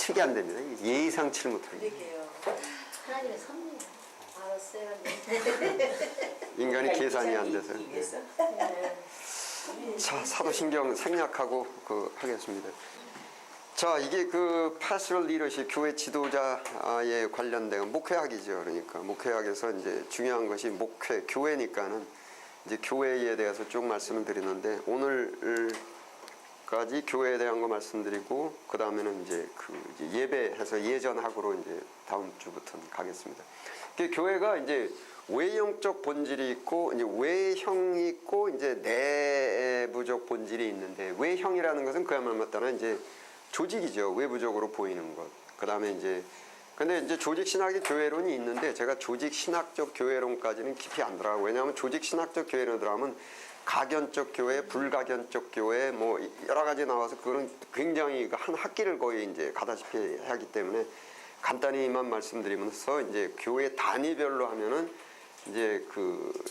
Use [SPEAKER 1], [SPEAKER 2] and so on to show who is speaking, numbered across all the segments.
[SPEAKER 1] 예측이 안 됩니다. 예상치를 못합니다.
[SPEAKER 2] 그러게요. 하나님의 섭리야. 알았어요.
[SPEAKER 1] 인간이 계산이 안 돼서.
[SPEAKER 2] 네.
[SPEAKER 1] 자, 사도신경 생략하고 하겠습니다. 자, 이게 pastoral leadership, 교회 지도자에 관련된 목회학이죠. 그러니까 목회학에서 이제 중요한 것이 목회, 교회니까는 이제 교회에 대해서 쭉 말씀을 드리는데, 오늘까지 교회에 대한 거 말씀드리고, 그 다음에는 이제 이제 예배해서 예전학으로 이제 다음 주부터는 가겠습니다. 교회가 이제 외형적 본질이 있고, 이제 외형이 있고, 이제 내부적 본질이 있는데, 외형이라는 것은 그야말로 따른 이제 조직이죠. 외부적으로 보이는 것. 그 다음에 이제, 근데 이제 조직신학의 교회론이 있는데, 제가 조직신학적 교회론까지는 깊이 안 들어가고, 왜냐하면 조직신학적 교회론 들어가면 가견적 교회, 불가견적 교회, 뭐 여러 가지 나와서 그거는 굉장히 한 학기를 거의 이제 가다시피 하기 때문에 간단히만 말씀드리면서, 이제 교회 단위별로 하면은 이제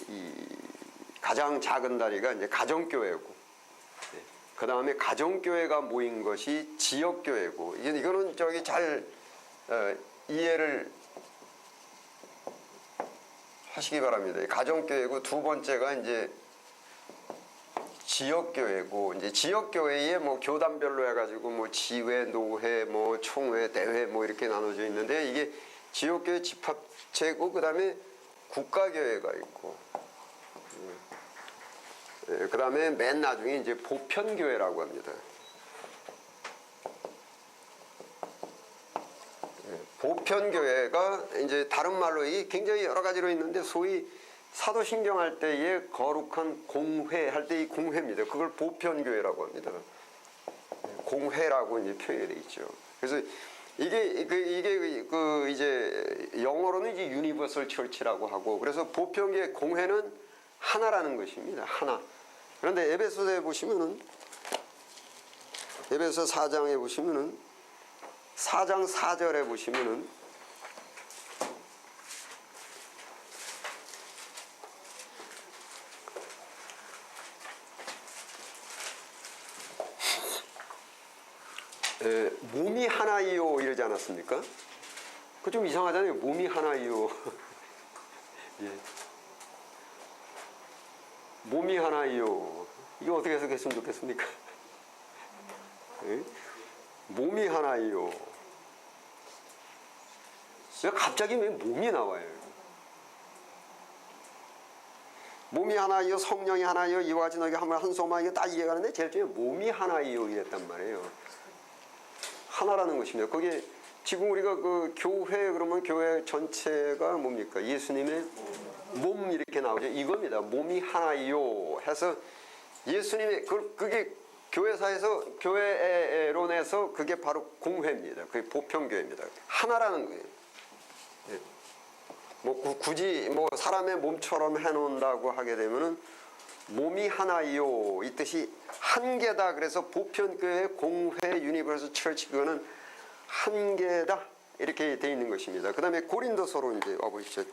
[SPEAKER 1] 이 가장 작은 다리가 이제 가정교회고, 그 다음에 가정교회가 모인 것이 지역교회고, 이거는 잘 이해를 하시기 바랍니다. 가정교회고, 두 번째가 이제 지역교회고, 이제 지역교회에 뭐 교단별로 해가지고 뭐 지회, 노회, 뭐 총회, 대회 뭐 이렇게 나눠져 있는데, 이게 지역교회 집합체고, 그 다음에 국가교회가 있고, 그 다음에 맨 나중에 이제 보편교회라고 합니다. 보편교회가 이제 다른 말로 이 굉장히 여러 가지로 있는데, 소위 사도신경 할 때의 거룩한 공회 할 때 이 공회입니다. 그걸 보편교회라고 합니다. 공회라고 이제 표현되어 있죠. 그래서 이게 이제 영어로는 이제 유니버설 처치라고 하고, 그래서 보편교회 공회는 하나라는 것입니다. 하나. 그런데 에베소서에 보시면은, 에베소 4장에 보시면은, 4장 4절에 보시면은, 몸이 하나이요 이러지 않았습니까? 그거 좀 이상하잖아요. 몸이 하나이요. 예. 몸이 하나이요. 이거 어떻게 해석했으면 좋겠습니까? 예? 몸이 하나이요. 왜 갑자기 왜 몸이 나와요? 몸이 하나이요, 성령이 하나이요, 이와 같이 너희가 한 소마, 이거 다 이해가는데 제일 중요한 몸이 하나이요 이랬단 말이에요. 하나라는 것입니다. 거기에 지금 우리가 교회 그러면 교회 전체가 뭡니까? 예수님의 몸 이렇게 나오죠. 이겁니다. 몸이 하나이요 해서 예수님의 그게 교회사에서 교회론에서 그게 바로 공회입니다. 그게 보편교회입니다. 하나라는 거예요. 네. 뭐 굳이 뭐 사람의 몸처럼 해놓는다고 하게 되면은 몸이 하나이요 이 뜻이 한 개다. 그래서 보편교회 공회 유니버설 처치 그거는 한 개다 이렇게 돼 있는 것입니다. 그 다음에 고린도서로 이제 와보시죠.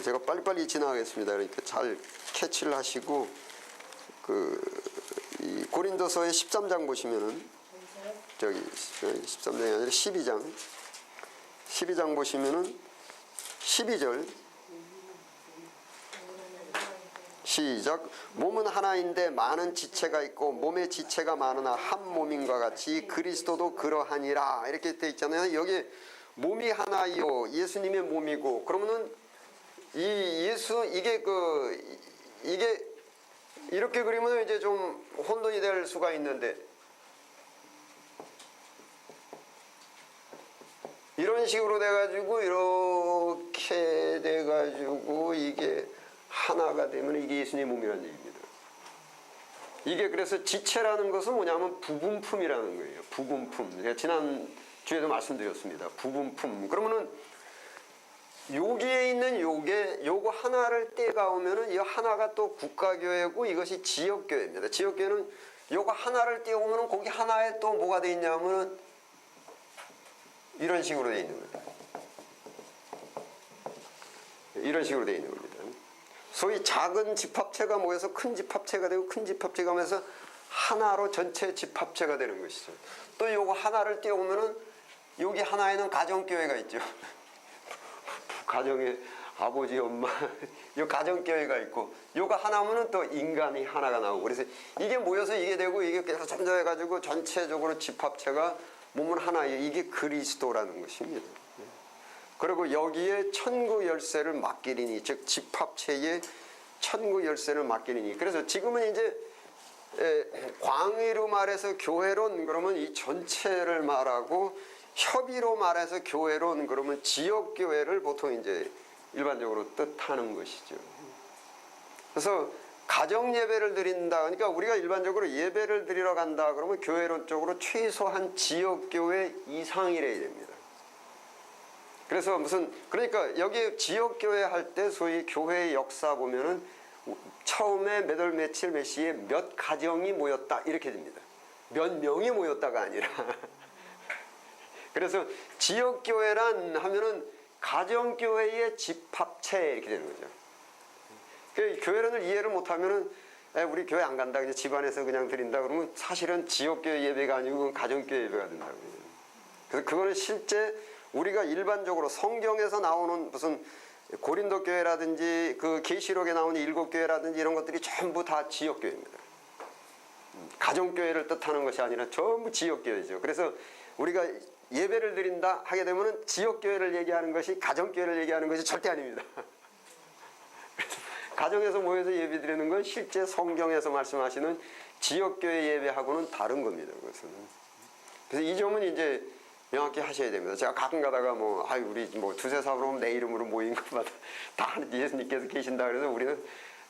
[SPEAKER 1] 제가 빨리빨리 지나가겠습니다. 그러니까 잘 캐치를 하시고 이 고린도서의 13장 보시면은 저기 13장이 아니라 12장 보시면은 12절 시작. 몸은 하나인데 많은 지체가 있고 몸의 지체가 많으나 한 몸인과 같이 그리스도도 그러하니라 이렇게 돼 있잖아요. 여기 몸이 하나이요 예수님의 몸이고, 그러면은 이게 이렇게 그리면 이제 좀 혼돈이 될 수가 있는데, 이런 식으로 돼가지고 이렇게 돼가지고 이게 하나가 되면 이게 예수님의 몸이라는 얘기입니다. 이게 그래서 지체라는 것은 뭐냐면 부분품이라는 거예요. 부분품. 제가 지난 주에도 말씀드렸습니다. 부분품. 그러면은 여기에 있는 요거 하나를 떼가오면은 이 하나가 또 국가교회고 이것이 지역교회입니다. 지역교회는 요거 하나를 떼오면은 거기 하나에 또 뭐가 돼 있냐면은 이런 식으로 돼 있는 겁니다. 이런 식으로 돼 있는 겁니다. 소위 작은 집합체가 모여서 큰 집합체가 되고 큰 집합체가 모여서 하나로 전체 집합체가 되는 것이죠. 또 요거 하나를 띄워보면은 여기 하나에는 가정교회가 있죠. 가정에 아버지, 엄마, 요 가정교회가 있고, 요거 하나면은 또 인간이 하나가 나오고, 그래서 이게 모여서 이게 되고, 이게 계속 점점해가지고 전체적으로 집합체가 몸은 하나예요. 이게 그리스도라는 것입니다. 그리고 여기에 천국 열쇠를 맡기리니, 즉 집합체에 천국 열쇠를 맡기리니. 그래서 지금은 이제 광의로 말해서 교회론 그러면 이 전체를 말하고, 협의로 말해서 교회론 그러면 지역 교회를 보통 이제 일반적으로 뜻하는 것이죠. 그래서 가정 예배를 드린다. 그러니까 우리가 일반적으로 예배를 드리러 간다. 그러면 교회론적으로 최소한 지역 교회 이상이래야 됩니다. 그래서 그러니까 여기 지역 교회 할 때 소위 교회의 역사 보면은 처음에 몇 월 며칠 몇 시에 몇 가정이 모였다 이렇게 됩니다. 몇 명이 모였다가 아니라. 그래서 지역 교회란 하면은 가정 교회의 집합체 이렇게 되는 거죠. 그 교회론을 이해를 못하면은 우리 교회 안 간다. 그냥 집안에서 그냥 드린다. 그러면 사실은 지역 교회 예배가 아니고 가정 교회 예배가 된다고. 그래서 그거는 실제 우리가 일반적으로 성경에서 나오는 무슨 고린도 교회라든지 그 계시록에 나오는 일곱 교회라든지 이런 것들이 전부 다 지역 교회입니다. 가정 교회를 뜻하는 것이 아니라 전부 지역 교회죠. 그래서 우리가 예배를 드린다 하게 되면은 지역 교회를 얘기하는 것이 가정 교회를 얘기하는 것이 절대 아닙니다. 가정에서 모여서 예배 드리는 건 실제 성경에서 말씀하시는 지역 교회 예배하고는 다른 겁니다. 그것은. 그래서 이 점은 이제 명확히 하셔야 됩니다. 제가 가끔 가다가 우리 두세 사람으로 내 이름으로 모인 것마다 다 예수님께서 계신다 그래서 우리는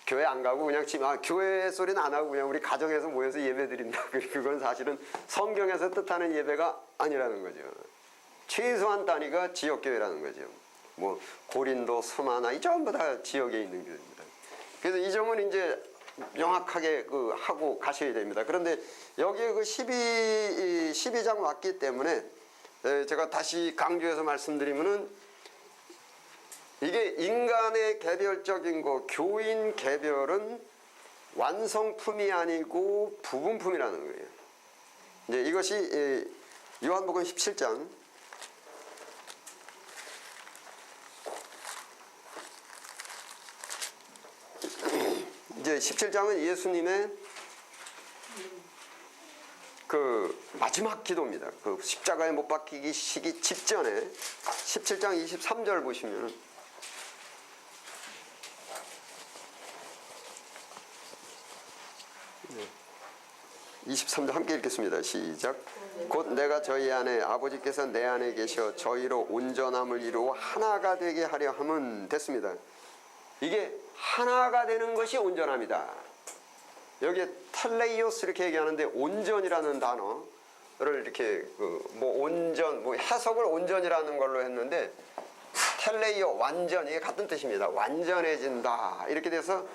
[SPEAKER 1] 교회 안 가고 그냥 교회 소리는 안 하고 그냥 우리 가정에서 모여서 예배 드린다. 그건 사실은 성경에서 뜻하는 예배가 아니라는 거죠. 최소한 단위가 지역교회라는 거죠. 고린도, 스마나 이 전부 다 지역에 있는 교회입니다. 그래서 이 점은 이제 명확하게 하고 가셔야 됩니다. 그런데 여기에 12장 왔기 때문에 제가 다시 강조해서 말씀드리면은 이게 인간의 개별적인 교인 개별은 완성품이 아니고 부분품이라는 거예요. 이제 이것이 요한복음 17장 이제 17장은 예수님의 그 마지막 기도입니다. 그 십자가에 못 박히기 시기 직전에 17장 23절 보시면 23절 함께 읽겠습니다. 시작. 곧 내가 저희 안에 아버지께서 내 안에 계셔 저희로 온전함을 이루어 하나가 되게 하려 함은 됐습니다. 이게 하나가 되는 것이 온전함이다. 여기에 텔레이오스 이렇게 얘기하는데 온전이라는 단어를 이렇게 온전 해석을 온전이라는 걸로 했는데 텔레이오 완전 이게 같은 뜻입니다. 완전해진다 이렇게 돼서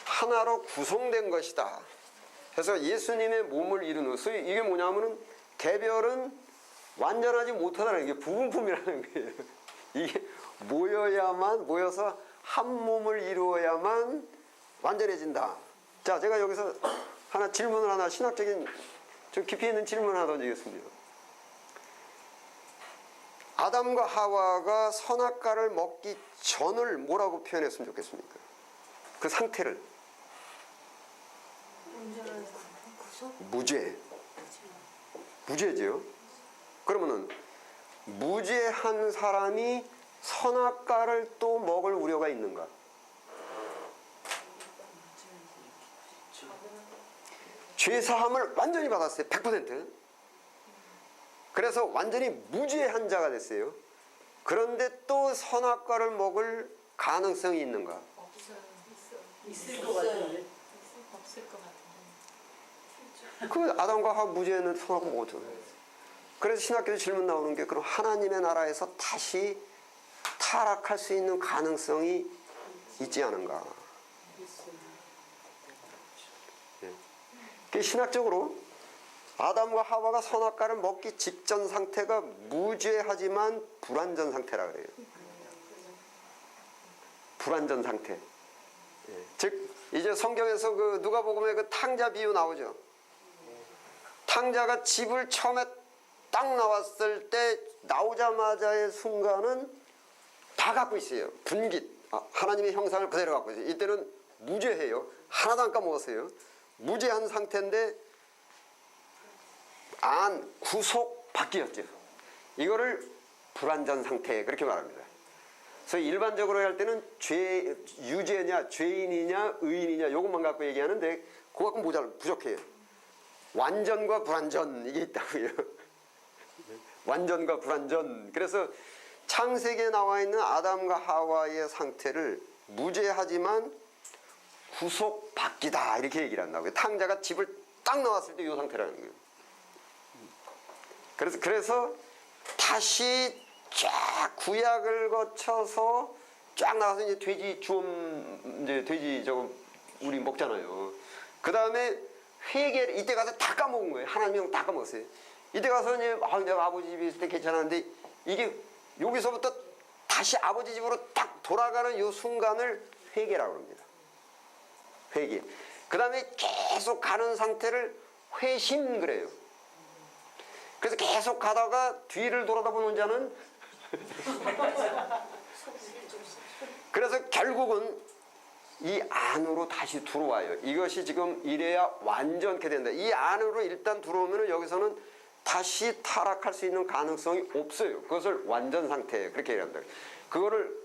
[SPEAKER 1] 하나로 구성된 것이다. 그래서 예수님의 몸을 이루는 이게 뭐냐면은 개별은 완전하지 못하다는 게 부분품이라는 거예요. 이게 모여서 한 몸을 이루어야만 완전해진다. 자, 제가 여기서 질문을 하나 신학적인 좀 깊이 있는 질문을 하나 던지겠습니다. 아담과 하와가 선악과를 먹기 전을 뭐라고 표현했으면 좋겠습니까? 그 상태를. 무죄죠. 그러면은 무죄한 사람이 선악과를 또 먹을 우려가 있는가? 죄사함을 완전히 받았어요. 100%. 그래서 완전히 무죄한 자가 됐어요. 그런데 또 선악과를 먹을 가능성이 있는가?
[SPEAKER 2] 있을 것 같은데. 없을 것 같은데.
[SPEAKER 1] 그 아담과 하와 무죄는 선악과 먹었잖아요. 그래서 신학교에 질문 나오는 게 그럼 하나님의 나라에서 다시 타락할 수 있는 가능성이 있지 않은가? 신학적으로 아담과 하와가 선악과를 먹기 직전 상태가 무죄하지만 불완전 상태라 그래요. 불완전 상태. 즉 이제 성경에서 그 누가복음에 그 탕자 비유 나오죠. 탕자가 집을 처음에 딱 나왔을 때 나오자마자의 순간은 다 갖고 있어요. 분깃, 하나님의 형상을 그대로 갖고 있어요. 이때는 무죄해요. 하나도 안 까먹었어요. 무죄한 상태인데 구속 바뀌었죠. 이거를 불완전 상태 그렇게 말합니다. 그래서 일반적으로 할 때는 유죄냐, 죄인이냐, 의인이냐 요것만 갖고 얘기하는데 그거 갖고 부족해요. 완전과 불완전 이게 있다고요. 완전과 불완전. 그래서 창세기에 나와 있는 아담과 하와의 상태를 무죄하지만 구속받기다 이렇게 얘기를 한다고요. 탕자가 집을 딱 나왔을 때 이 상태라는 거예요. 그래서 다시 쫙 구약을 거쳐서 쫙 나와서 이제 돼지 저거 우리 먹잖아요. 그 다음에 회개를 이때 가서 다 까먹은 거예요. 하나님이 다 까먹었어요. 이때 가서 이제 내가 아버지 집에 있을 때 괜찮았는데 이게 여기서부터 다시 아버지 집으로 딱 돌아가는 이 순간을 회개라고 합니다. 회개. 그 다음에 계속 가는 상태를 회심 그래요. 그래서 계속 가다가 뒤를 돌아다보는 자는 그래서 결국은 이 안으로 다시 들어와요. 이것이 지금 이래야 완전케 된다. 이 안으로 일단 들어오면 여기서는 다시 타락할 수 있는 가능성이 없어요. 그것을 완전 상태 그렇게 얘기합니다. 그거를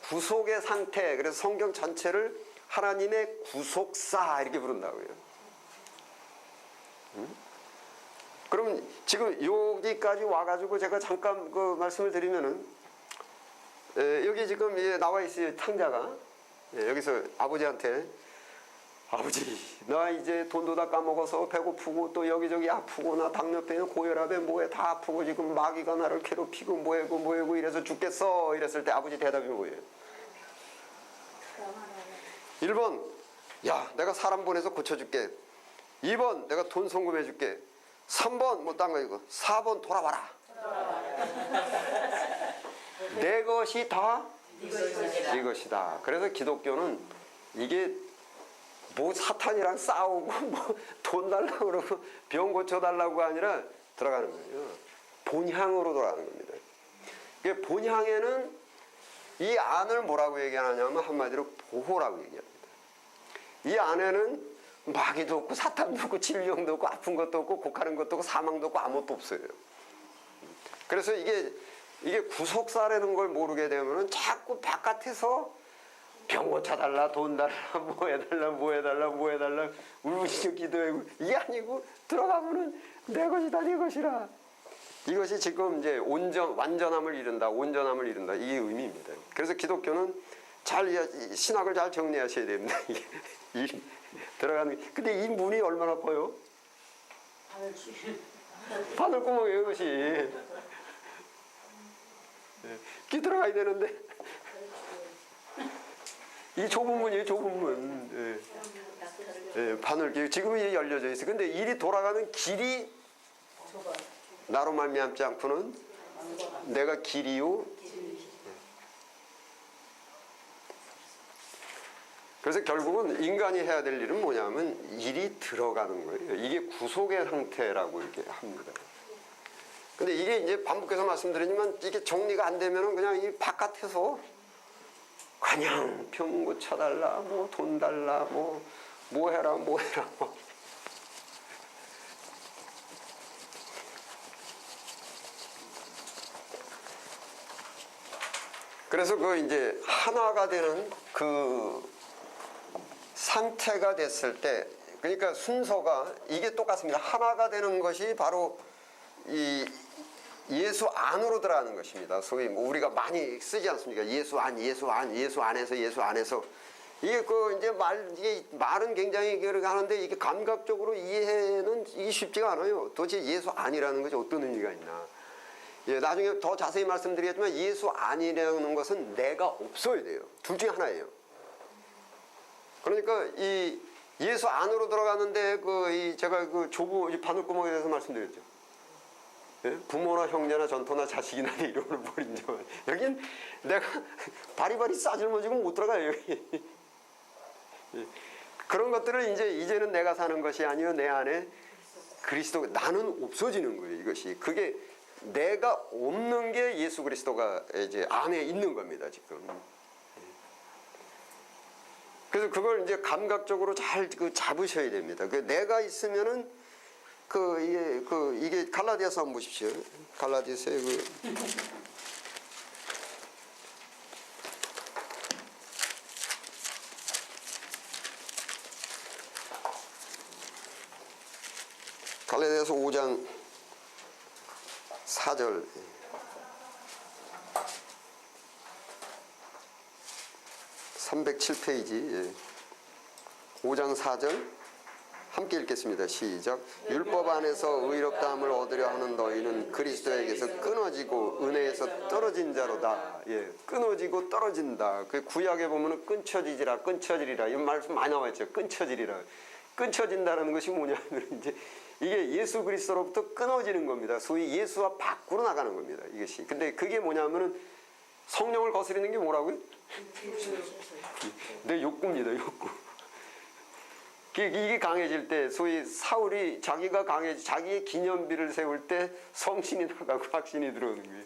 [SPEAKER 1] 구속의 상태. 그래서 성경 전체를 하나님의 구속사 이렇게 부른다고요. 그럼 지금 여기까지 와가지고 제가 잠깐 그 말씀을 드리면은 여기 지금 나와 있어요. 탕자가 여기서 아버지한테 아버지 나 이제 돈도 다 까먹어서 배고프고 또 여기저기 아프고 나 당뇨병에 고혈압에 뭐에 다 아프고 지금 마귀가 나를 괴롭히고 뭐해고 이래서 죽겠어 이랬을 때 아버지 대답이 뭐예요? 1번 야 내가 사람 보내서 고쳐줄게. 2번 내가 돈 송금해줄게. 3번 뭐 딴 거 이거 4번 돌아와라. 내 것이 다 네 것이다. 그래서 기독교는 이게 뭐 사탄이랑 싸우고 뭐 돈 달라고 그러고 병 고쳐달라고 아니라 들어가는 거예요. 본향으로 돌아가는 겁니다. 이게 본향에는 이 안을 뭐라고 얘기하냐면 한마디로 보호라고 얘기합니다. 이 안에는 마귀도 없고 사탄도 없고 질병도 없고 아픈 것도 없고 곡하는 것도 없고 사망도 없고 아무것도 없어요. 그래서 이게 구속사라는 걸 모르게 되면은 자꾸 바깥에서 병 고쳐달라, 돈 달라, 뭐 해달라, 울부짖어 기도하고 이게 아니고 들어가면은 내 것이다, 네 것이라. 이것이 지금 이제 완전함을 이룬다, 온전함을 이룬다 이게 의미입니다. 그래서 기독교는 신학을 잘 정리하셔야 됩니다. 이게 들어가는. 근데 이 문이 얼마나 커요? 바늘구멍이에요, 이것이. 끼 들어가야 되는데 이 좁은 문이에요, 좁은 문. 바늘 지금 이 열려져 있어요. 근데 일이 돌아가는 길이 나로 말미암지 않고는 내가 길이요. 그래서 결국은 인간이 해야 될 일은 뭐냐면 일이 들어가는 거예요. 이게 구속의 상태라고 이렇게 합니다. 근데 이게 이제 반복해서 말씀드리지만 이게 정리가 안 되면은 그냥 이 바깥에서 그냥 병 고쳐달라, 뭐 돈 달라, 뭐 해라. 그래서 그 이제 하나가 되는 그 상태가 됐을 때, 그러니까 순서가 이게 똑같습니다. 하나가 되는 것이 바로 이 예수 안으로 들어가는 것입니다. 소위 뭐 우리가 많이 쓰지 않습니까? 예수 안에서. 이게 이게 말은 굉장히 그렇게 하는데 이게 감각적으로 이해는 이게 쉽지가 않아요. 도대체 예수 안이라는 것이 어떤 의미가 있나? 나중에 더 자세히 말씀드리겠지만 예수 안이라는 것은 내가 없어야 돼요. 둘 중에 하나예요. 그러니까 이 예수 안으로 들어가는데 제가 좁은 바늘구멍에 대해서 말씀드렸죠. 부모나 형제나 전토나 자식이나 내 이름을 버린 자만. 여긴 내가 바리바리 싸질머지고 못 들어가요. 여기. 그런 것들을 이제는 내가 사는 것이 아니요 내 안에 그리스도 나는 없어지는 거예요. 이것이 그게 내가 없는 게 예수 그리스도가 이제 안에 있는 겁니다. 지금. 그래서 그걸 이제 감각적으로 잘 잡으셔야 됩니다. 그 내가 있으면은 이게 갈라디아서 한번 보십시오. 갈라디아서의 갈라디아서 5장 4절 307페이지 5장 4절 함께 읽겠습니다. 시작. 율법 안에서 의롭다함을 얻으려 하는 너희는 그리스도에게서 끊어지고 은혜에서 떨어진 자로다. 예, 끊어지고 떨어진다. 그 구약에 보면은 끊쳐지리라 이런 말씀 많이 나와 있죠. 끊쳐지리라. 끊쳐진다는 것이 뭐냐면 이제 이게 예수 그리스도로부터 끊어지는 겁니다. 소위 예수와 밖으로 나가는 겁니다. 이것이. 근데 그게 뭐냐면은 성령을 거스리는 게 뭐라고요? 내 욕구입니다. 욕구. 이게 강해질 때 소위 사울이 자기의 기념비를 세울 때 성신이 나가고 확신이 들어오는 거예요.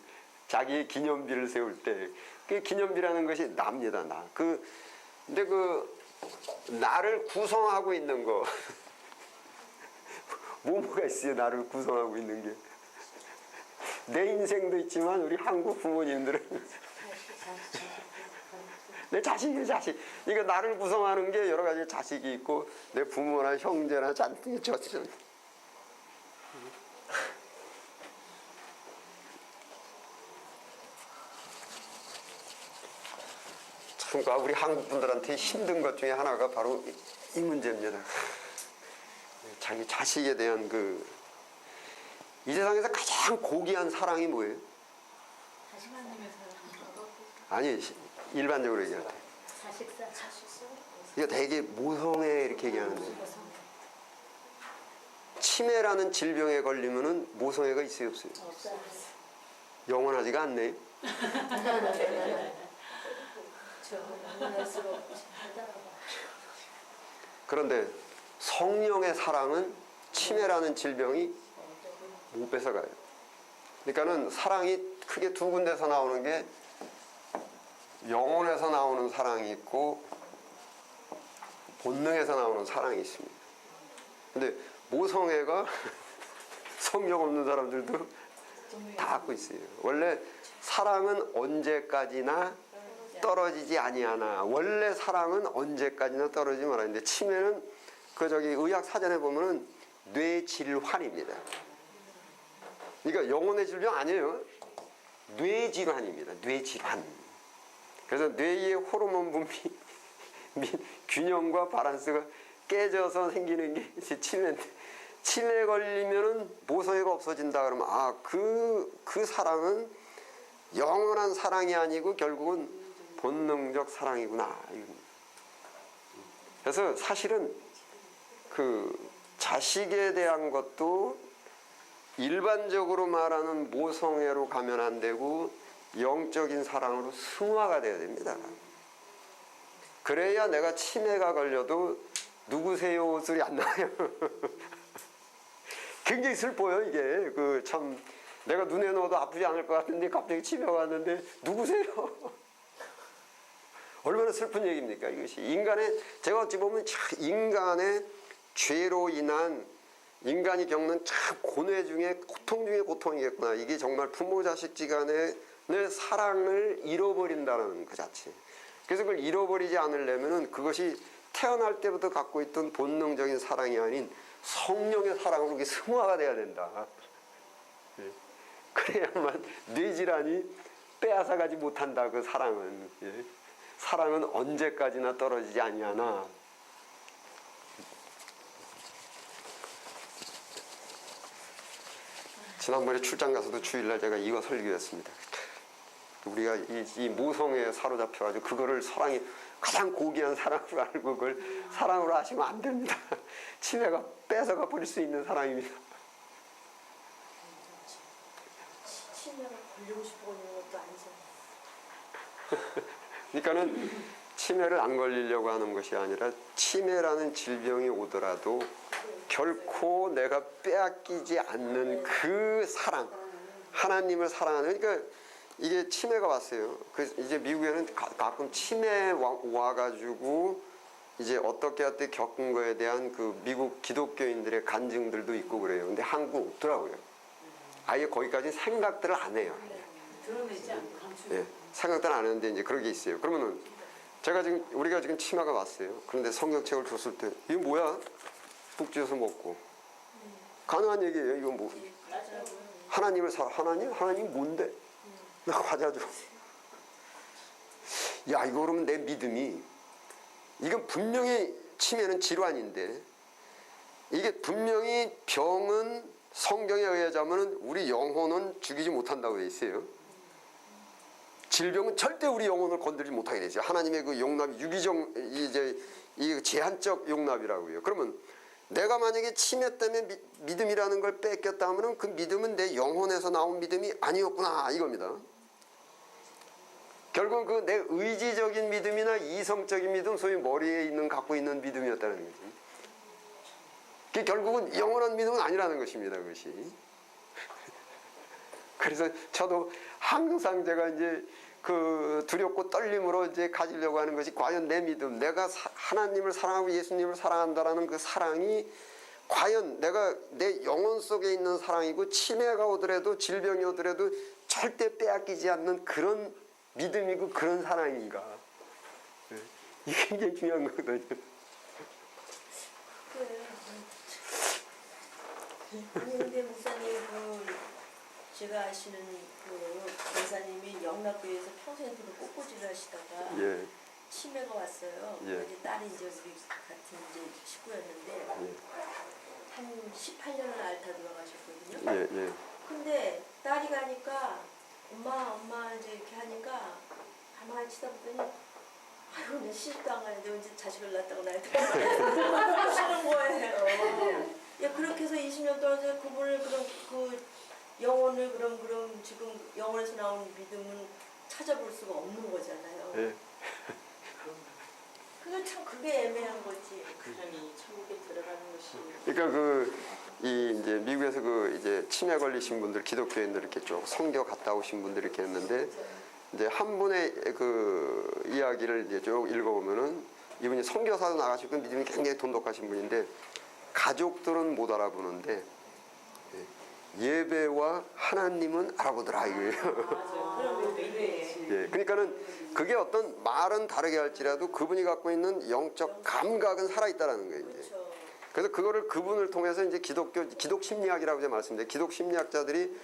[SPEAKER 1] 자기의 기념비를 세울 때. 그 기념비라는 것이 나입니다. 나. 근데 나를 구성하고 있는 거. 뭐가 있어요? 나를 구성하고 있는 게. 내 인생도 있지만 우리 한국 부모님들은 내 자식이 자식. 이거 나를 구성하는 게 여러 가지 자식이 있고 내 부모나 형제나 잔뜩 졌죠. 참 우리 한국 분들한테 힘든 것 중에 하나가 바로 이 문제입니다. 자기 자식에 대한 이 세상에서 가장 고귀한 사랑이 뭐예요?
[SPEAKER 2] 하나님의 사랑.
[SPEAKER 1] 아니 일반적으로 얘기할 때
[SPEAKER 2] 자식사.
[SPEAKER 1] 이거 되게 모성애 이렇게 얘기하는데 치매라는 질병에 걸리면은 모성애가 있어요 없어요?
[SPEAKER 2] 없어요.
[SPEAKER 1] 영원하지가 않네요. 그런데 성령의 사랑은 치매라는 질병이 못 뺏어가요. 그러니까는 사랑이 크게 두 군데서 나오는 게 영혼에서 나오는 사랑이 있고 본능에서 나오는 사랑이 있습니다. 근데 모성애가 성령 없는 사람들도 다 갖고 있어요. 원래 사랑은 언제까지나 떨어지지 아니하나. 원래 사랑은 언제까지나 떨어지지 말아는데 치매는 의학 사전에 보면은 뇌질환입니다. 그러니까 영혼의 질병 아니에요. 뇌질환입니다. 뇌질환. 그래서 뇌의 호르몬 분비 균형과 바란스가 깨져서 생기는 게 치매인데 치매 걸리면은 모성애가 없어진다 그러면 그 사랑은 영원한 사랑이 아니고 결국은 본능적 사랑이구나. 그래서 사실은 자식에 대한 것도 일반적으로 말하는 모성애로 가면 안 되고 영적인 사랑으로 승화가 돼야 됩니다. 그래야 내가 치매가 걸려도 누구세요 소리 안 나요. 굉장히 슬퍼요 이게. 참 내가 눈에 넣어도 아프지 않을 것 같은데 갑자기 치매가 왔는데 누구세요? 얼마나 슬픈 얘기입니까 이것이. 제가 어찌 보면 인간의 죄로 인한 인간이 겪는 참 고뇌 중에 고통 중에 고통이겠구나. 이게 정말 부모 자식 지간의 사랑을 잃어버린다는 그 자체. 그래서 그걸 잃어버리지 않으려면은 그것이 태어날 때부터 갖고 있던 본능적인 사랑이 아닌 성령의 사랑으로 이게 승화가 돼야 된다. 그래야만 뇌질환이 빼앗아가지 못한다. 그 사랑은. 사랑은 언제까지나 떨어지지 아니하나. 지난번에 출장 가서도 주일날 제가 이거 설교했습니다. 우리가 이 모성애에 사로잡혀가지고 그거를 사랑이 가장 고귀한 사랑으로 알고 그걸 사랑으로 하시면 안 됩니다. 치매가 뺏어가 버릴 수 있는 사랑입니다.
[SPEAKER 2] 치매가 걸리고 싶어 하는 것도 아니잖아요.
[SPEAKER 1] 그러니까는 치매를 안 걸리려고 하는 것이 아니라 치매라는 질병이 오더라도 결코 내가 빼앗기지 않는 그 사랑, 하나님을 사랑하는, 그러니까 이게 치매가 왔어요. 그 이제 미국에는 가끔 치매 와가지고 이제 어떻게 겪은 거에 대한 그 미국 기독교인들의 간증들도 있고 그래요. 근데 한국 없더라고요. 아예 거기까지 생각들을 안 해요.
[SPEAKER 3] 드러내지 않고 감추고.
[SPEAKER 1] 예, 생각들 안 하는데 이제 그런 게 있어요. 그러면은 우리가 지금 치매가 왔어요. 그런데 성경책을 줬을 때 이거 뭐야? 푹 쥐어서 먹고 가능한 얘기예요. 이건 뭐 하나님을 하나님 뭔데? 나 과자 줘. 야, 이거 그러면 내 믿음이, 이건 분명히 치매는 질환인데 이게 분명히 병은 성경에 의하자면 우리 영혼은 죽이지 못한다고 돼 있어요. 질병은 절대 우리 영혼을 건드리지 못하게 되죠. 하나님의 그 용납이 유기적, 이제 이 제한적 용납이라고요. 그러면 내가 만약에 치매 때문에 믿음이라는 걸 뺏겼다 하면 그 믿음은 내 영혼에서 나온 믿음이 아니었구나 이겁니다. 결국은 그 내 의지적인 믿음이나 이성적인 믿음, 소위 머리에 있는 갖고 있는 믿음이었다는 거지. 그게 결국은 영원한 믿음은 아니라는 것입니다. 그것이. 그래서 저도 항상 제가 이제 그 두렵고 떨림으로 이제 가지려고 하는 것이 과연 내 믿음, 내가 하나님을 사랑하고 예수님을 사랑한다라는 그 사랑이 과연 내가 내 영혼 속에 있는 사랑이고 치매가 오더라도 질병이 오더라도 절대 빼앗기지 않는 그런 믿음이고 그런 사랑인가. 이게 굉장히 중요한 거거든요.
[SPEAKER 2] 아니 근데 목사님 제가 아시는 권사님이 영락교회에서 평생 꽃꽂이를 하시다가
[SPEAKER 1] 예.
[SPEAKER 2] 치매가 왔어요.
[SPEAKER 1] 예.
[SPEAKER 2] 이제 딸이 이제 우리 같은 이제 식구였는데 한 18년을 앓다 돌아가셨거든요.
[SPEAKER 1] 예, 예.
[SPEAKER 2] 근데 딸이 가니까 엄마 이제 이렇게 하니까 가만히 치다 보더니 아유 내 시집도 안 가는데 언제 자식을 낳았다고 나한테 하는 거예요. 야 그렇게 해서 20년 동안 그분을 그 영혼을 그럼 지금 영혼에서 나온 믿음은 찾아볼 수가 없는 거잖아요.
[SPEAKER 1] 예.
[SPEAKER 2] 그게 참 그게 애매한 거지.
[SPEAKER 3] 그러니 천국에 들어가는 것이.
[SPEAKER 1] 그러니까 이제 미국에서 이제 치매 걸리신 분들, 기독교인들 이렇게 쭉 선교 갔다 오신 분들 이렇게 했는데 이제 한 분의 그 이야기를 이제 쭉 읽어보면은 이분이 선교사도 나가시고 믿음이 굉장히 돈독하신 분인데 가족들은 못 알아보는데 예배와 하나님은 알아보더라 이거예요. 예, 그러니까는 그게 어떤 말은 다르게 할지라도 그분이 갖고 있는 영적 감각은 살아있다라는 거예요. 이제. 그래서 그거를 그분을 통해서 이제 기독 심리학이라고 제가 말씀드려요. 기독 심리학자들이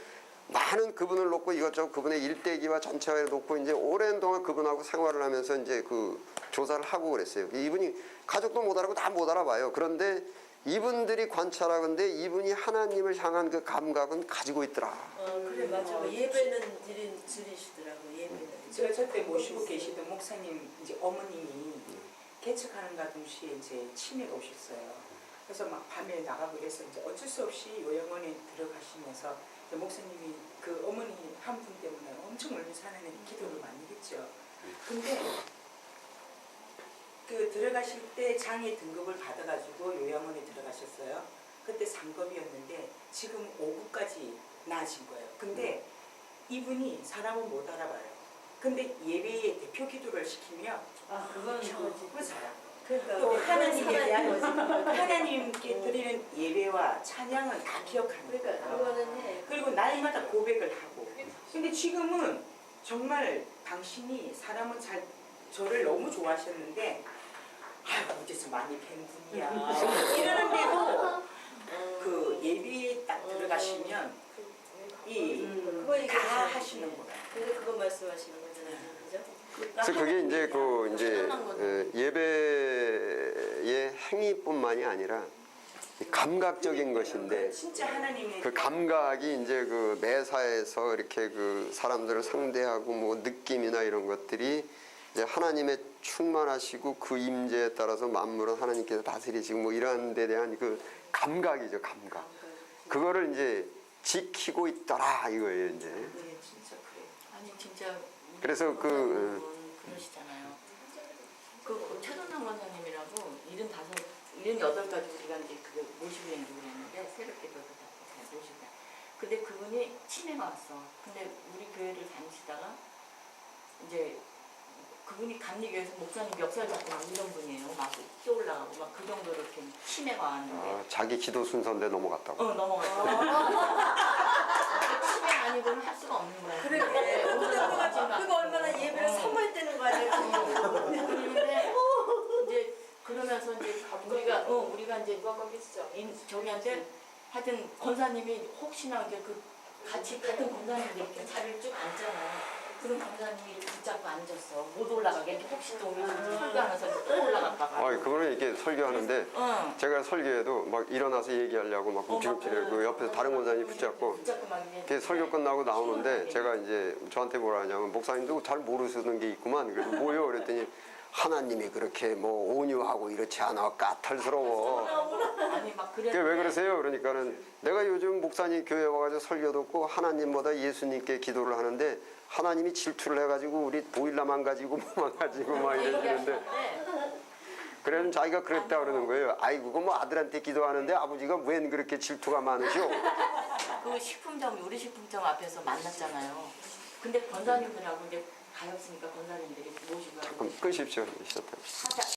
[SPEAKER 1] 많은 그분을 놓고 이것저것 그분의 일대기와 전체를 놓고 이제 오랜 동안 그분하고 생활을 하면서 이제 그 조사를 하고 그랬어요. 이분이 가족도 못 알아보고 다 못 알아봐요. 그런데 이분들이 관찰하건대 이분이 하나님을 향한 그 감각은 가지고 있더라.
[SPEAKER 2] 그래 맞아. 예배는 드리시더라고. 예배는.
[SPEAKER 3] 제가 저때 모시고 계시던 목사님 이제 어머님이 개척하는가 동시에 이제 치매가 오셨어요. 그래서 막 밤에 나가고 그래서 이제 어쩔 수 없이 요양원에 들어가시면서 목사님이 그 어머니 한 분 때문에 엄청 멀리서 하나님 기도를 많이 했죠. 근데 그 들어가실 때 장애 등급을 받아가지고 요양원에 들어가셨어요. 그때 3급이었는데 지금 5급까지 나아진 거예요. 근데 이분이 사람은 못 알아봐요. 근데 예배에 대표 기도를 시키면
[SPEAKER 2] 그건
[SPEAKER 3] 살아요.
[SPEAKER 2] 그러니까
[SPEAKER 3] 또 하나님에 대한 하나님께 드리는 예배와 찬양은 다 기억하는 거예요.
[SPEAKER 2] 그러니까 그거는 해.
[SPEAKER 3] 그리고 날마다 고백을 하고. 근데 지금은 정말 당신이 사람은 저를 너무 좋아하셨는데 아유 어디서 많이 뵌 분이야 이러는데도 그 예배에 딱 들어가시면
[SPEAKER 2] 그거
[SPEAKER 3] 다 하시는 거예요.
[SPEAKER 2] 근데 그거 말씀하시는 거잖아요. 그죠?
[SPEAKER 1] 그래서 그게 이제 예배의 행위뿐만이 아니라 감각적인 것인데
[SPEAKER 3] 진짜 하나님의
[SPEAKER 1] 그 감각이 이제 그 매사에서 이렇게 그 사람들을 상대하고 뭐 느낌이나 이런 것들이 이제 하나님의 충만하시고 그 임재에 따라서 만물은 하나님께서 다스리시고 뭐 이러한 데 대한 그 감각이죠, 감각. 그거를 이제 지키고 있더라 이거예요, 이제.
[SPEAKER 3] 네, 진짜 그래요.
[SPEAKER 4] 아니 진짜
[SPEAKER 1] 그래서
[SPEAKER 4] 그러시잖아요. 그 최동남 원사님이라고 75 78까지 우리가 이제 그 모시고 행동을 했는데 새벽기도도 다 모시고. 근데 그분이 치매가 왔어. 근데 우리 교회를 다니시다가 이제 그분이 감리교회에서 목사님 멱살 잡고 막 이런 분이에요. 막 뛰어올라가고 막 그 정도로 이렇게 치매가 왔는데.
[SPEAKER 1] 아, 자기 기도 순서인데 넘어갔다고.
[SPEAKER 4] 넘어갔어. 치매 아니고는 할 수가 없는 거야.
[SPEAKER 2] 그래. 그거 얼마나 예배를 사모했다는 거 아니야?
[SPEAKER 4] 그런데 이제 그러면서 이제 우리가 이제 저기한테 하여튼 권사님이 혹시나 이제 그 같이 같은 권사님들 이렇게 자리를 쭉 앉잖아. 그럼 권사님이 이렇게 붙잡고 앉았어. 못 올라가게 이렇게 혹시 또 우리 설교하면서 또 올라갈까 봐.
[SPEAKER 1] 아, 그분은 이렇게 설교하는데
[SPEAKER 4] 응.
[SPEAKER 1] 제가 설교에도 막 일어나서 얘기하려고 막 움찔움찔해. 그 옆에서 다른 권사님이 붙잡고
[SPEAKER 4] 붙잡고 막
[SPEAKER 1] 이렇게 설교 끝나고 나오는데 제가 이제 저한테 뭐라 하냐면 목사님도 잘 모르시는 게 있구만. 그래서 뭐요? 그랬더니 하나님이 그렇게 뭐 온유하고 이렇지 않아 까탈스러워.
[SPEAKER 4] 아니 막
[SPEAKER 1] 그게
[SPEAKER 4] 그래.
[SPEAKER 1] 왜 그러세요? 그러니까는 내가 요즘 목사님 교회 와가지고 설교 듣고 하나님보다 예수님께 기도를 하는데 하나님이 질투를 해가지고 우리 보일러만 가지고 뭐만 가지고 막 이러시는데 그래는 자기가 그랬다 그러는 거예요. 아이고 그거 뭐 아들한테 기도하는데 아버지가 웬 그렇게 질투가 많으시오?
[SPEAKER 4] 그 식품점 우리 식품점 앞에서 만났잖아요. 근데 권사님들하고 이제 가였으니까 권사님들이 모시고
[SPEAKER 1] 그럼 끄십시오.
[SPEAKER 4] 하자.